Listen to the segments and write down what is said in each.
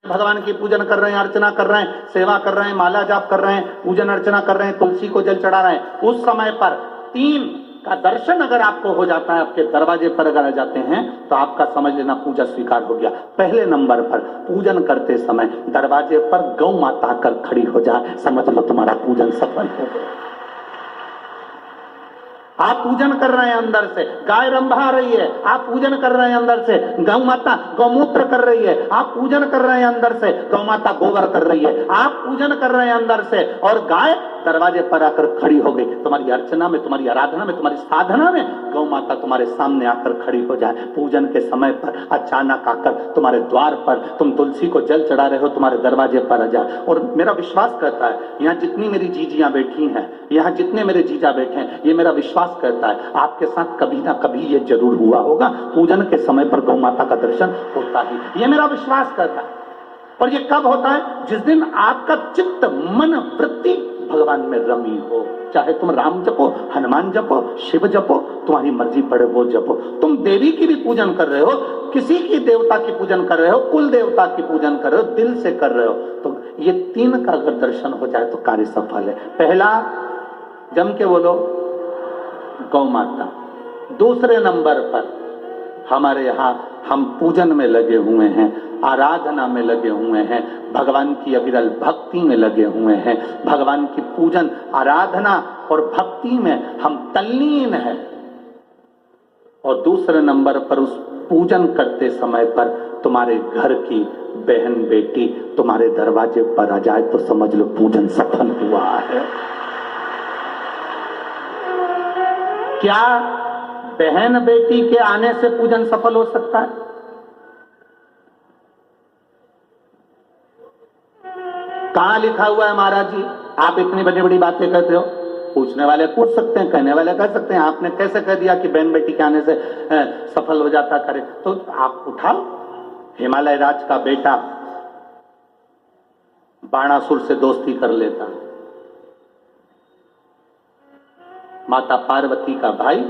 भगवान की पूजन कर रहे हैं, अर्चना कर रहे हैं, सेवा कर रहे हैं, माला जाप कर रहे हैं, पूजन अर्चना कर रहे हैं, तुलसी को जल चढ़ा रहे हैं, उस समय पर 3 का दर्शन अगर आपको हो जाता है, आपके दरवाजे पर अगर आ जाते हैं, तो आपका समझ लेना पूजा स्वीकार हो गया। पहले नंबर पर पूजन करते समय दरवाजे पर गौ माता आकर खड़ी हो जाए, समझ लो तुम्हारा पूजन सफल हो गया। आप पूजन कर रहे हैं, अंदर से गाय रंभा रही है, आप पूजन कर रहे हैं, अंदर से गौ माता गौमूत्र कर रही है, आप पूजन कर रहे हैं, अंदर से गौ माता गोबर कर रही है, आप पूजन कर रहे हैं अंदर से, और गाय दरवाजे पर आकर खड़ी हो गई। तुम्हारी अर्चना में, तुम्हारी आराधना में, तुम्हारी साधना में गौ माता तुम्हारे सामने आकर खड़ी हो जाए। पूजन के समय पर अचानक आकर तुम्हारे द्वार पर, तुम तुलसी को जल चढ़ा रहे हो, तुम्हारे दरवाजे पर आ जाए। और मेरा विश्वास करता है, यहाँ जितनी मेरी जीजियां बैठी हैं, यहाँ जितने मेरे जीजा बैठे हैं, ये मेरा विश्वास करता है आपके साथ कभी ना कभी ये जरूर हुआ होगा, पूजन के समय पर गौ माता का दर्शन होता ही, ये मेरा विश्वास करता है। और ये कब होता है? जिस दिन आपका चित्त, मन, वृत्ति भगवान में रमी हो। चाहे तुम राम जपो, हनुमान जपो, शिव जपो, तुम्हारी मर्जी पड़े वो जपो। तुम देवी की भी पूजन कर रहे हो, किसी की देवता की पूजन कर रहे हो, कुल देवता की पूजन कर रहे हो, दिल से कर रहे हो, तो ये 3 का अगर दर्शन हो जाए तो कार्य सफल है। पहला, जम के बोलो, गौ माता। दूसरे नंबर पर हमारे यहाँ हम पूजन में लगे हुए हैं, आराधना में लगे हुए हैं, भगवान की अविरल भक्ति में लगे हुए हैं, भगवान की पूजन, आराधना और भक्ति में हम तल्लीन हैं। और दूसरे नंबर पर उस पूजन करते समय पर तुम्हारे घर की बहन बेटी तुम्हारे दरवाजे पर आ जाए तो समझ लो पूजन सफल हुआ है। क्या बहन बेटी के आने से पूजन सफल हो सकता है? कहां लिखा हुआ है महाराज जी? आप इतनी बड़ी बड़ी बातें कहते हो। पूछने वाले पूछ सकते हैं, कहने वाले कह सकते हैं, आपने कैसे कह दिया कि बहन बेटी के आने से सफल हो जाता करे? तो आप उठाओ, हिमालय राज का बेटा बाणासुर से दोस्ती कर लेता, माता पार्वती का भाई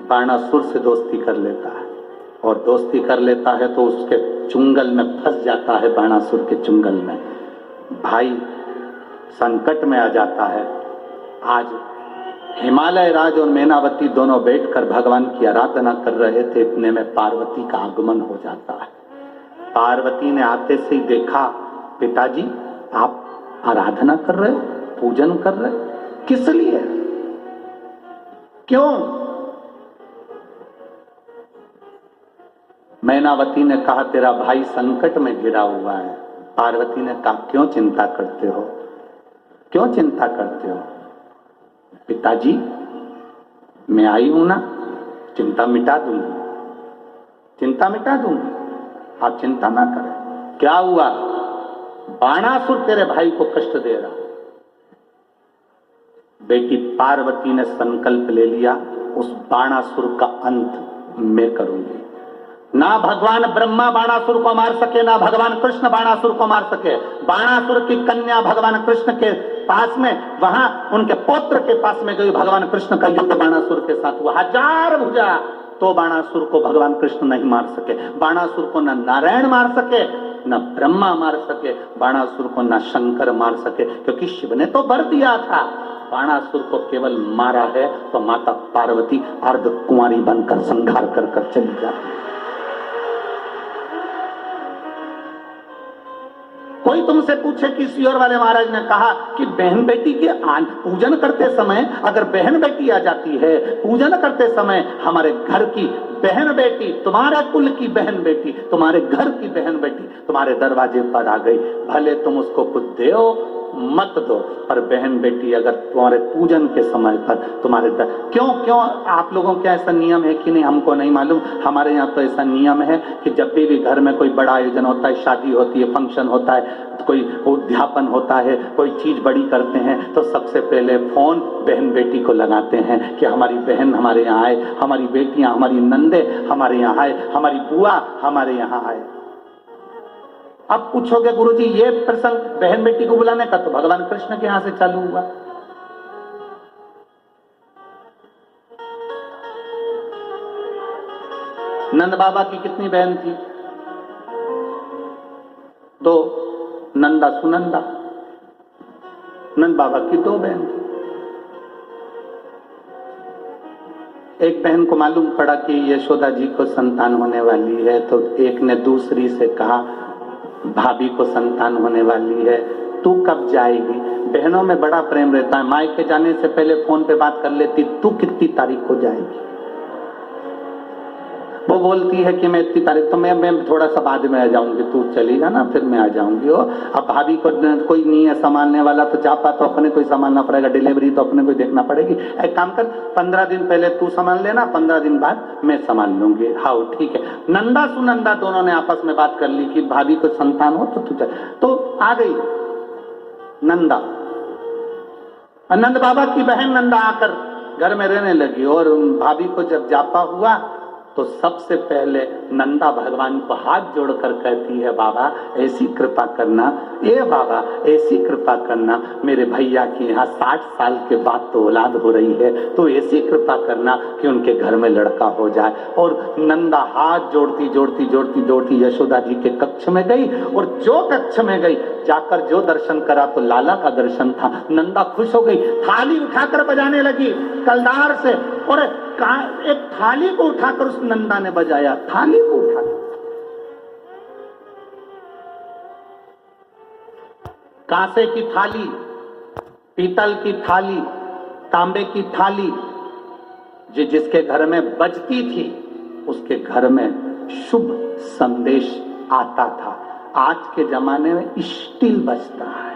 बाणासुर से दोस्ती कर लेता है, और दोस्ती कर लेता है तो उसके चुंगल में फंस जाता है, बाणासुर के चुंगल में। भाई संकट में आ जाता है। आज हिमालय राज और मैनावती दोनों बैठकर भगवान की आराधना कर रहे थे, इतने में पार्वती का आगमन हो जाता है। पार्वती ने आते से ही देखा, पिताजी आप आराधना कर रहे हो, पूजन कर रहे हो, किस लिए, क्यों? मैनावती ने कहा तेरा भाई संकट में घिरा हुआ है। पार्वती ने कहा क्यों चिंता करते हो, क्यों चिंता करते हो? पिताजी मैं आई हूं ना, चिंता मिटा दूंगी, चिंता मिटा दूंगी, आप चिंता ना करें। क्या हुआ? बाणासुर तेरे भाई को कष्ट दे रहा। बेटी पार्वती ने संकल्प ले लिया, उस बाणासुर का अंत मैं करूंगी। ना भगवान ब्रह्मा बाणासुर को मार सके, ना भगवान कृष्ण बाणासुर को मार सके। बाणासुर की कन्या भगवान कृष्ण के पास में, वहां उनके पुत्र के पास में गई, भगवान कृष्ण का युद्ध बाणासुर के साथ हुआ, 1000 भुजा, तो बाणासुर को भगवान कृष्ण नहीं मार सके। बाणासुर को न नारायण मार सके, न ब्रह्मा मार सके, बाणासुर को न शंकर मार सके, क्योंकि शिव ने तो वर दिया था। बाणासुर को केवल मारा है तो माता पार्वती अर्ध कुंवारी बनकर संहार कर चली जाती। कोई तुमसे पूछे कि सियोर वाले महाराज ने कहा कि बहन बेटी के पूजन करते समय अगर बहन बेटी आ जाती है, पूजन करते समय हमारे घर की बहन बेटी, तुम्हारे कुल की बहन बेटी, तुम्हारे घर की बहन बेटी तुम्हारे दरवाजे पर आ गई, भले तुम उसको कुछ दो मत दो, पर बहन बेटी अगर तुम्हारे पूजन के समय पर तुम्हारे क्यों आप लोगों के ऐसा नियम है कि नहीं हमको नहीं मालूम। हमारे यहाँ तो ऐसा नियम है कि जब भी घर में कोई बड़ा आयोजन होता है, शादी होती है, फंक्शन होता है, कोई उद्यापन होता है, कोई चीज बड़ी करते हैं, तो सबसे पहले फोन बहन बेटी को लगाते हैं कि हमारी बहन हमारे यहाँ आए, हमारी बेटियां, हमारी नंदे हमारे यहाँ आए, हमारी बुआ हमारे यहाँ आए। अब पूछोगे गुरुजी ये प्रसंग बहन बेटी को बुलाने का तो भगवान कृष्ण के यहां से चालू हुआ। नंद बाबा की कितनी बहन थी? दो नंदा सुनंदा, नंद बाबा की दो बहन। एक बहन को मालूम पड़ा कि यशोदा जी को संतान होने वाली है, तो एक ने दूसरी से कहा भाभी को संतान होने वाली है, तू कब जाएगी? बहनों में बड़ा प्रेम रहता है, मायके जाने से पहले फोन पे बात कर लेती, तू कितनी तारीख को जाएगी? वो बोलती है कि मैं इतनी तारीख, तो मैं थोड़ा सा बाद में आ जाऊंगी, तू चलेगा ना फिर मैं आ जाऊंगी। अब भाभी को कोई नहीं है संभालने वाला, तो जापा तो अपने को संभालना पड़ेगा, डिलीवरी तो अपने को देखना पड़ेगी। एक काम कर, 15 दिन पहले तू संभाल लेना, 15 दिन बाद मैं संभाल लूंगी। हाँ ठीक है। नंदा सुनंदा दोनों ने आपस में बात कर ली कि भाभी को संतान हो तो तू चल। तो आ गई नंदा, नंद बाबा की बहन नंदा आकर घर में रहने लगी, और भाभी को जब जापा हुआ तो सबसे पहले नंदा भगवान को हाथ जोड़कर कहती है, बाबा ऐसी कृपा करना, ए बाबा ऐसी कृपा करना, मेरे भैया की यहाँ 60 साल के बाद तो औलाद हो रही है, तो ऐसी कृपा करना कि उनके घर में लड़का हो जाए। और नंदा हाथ जोड़ती जोड़ती जोड़ती जोड़ती यशोदा जी के कक्ष में गई, और जो कक्ष में गई जाकर जो दर्शन करा तो लाला का दर्शन था। नंदा खुश हो गई, थाली उठाकर बजाने लगी कलदार से, और एक थाली को उठाकर उस नंदा ने बजाया, थाली को उठाकर। कांसे की थाली, पीतल की थाली, तांबे की थाली, जिसके घर में बजती थी उसके घर में शुभ संदेश आता था। आज के जमाने में स्टील बजता है।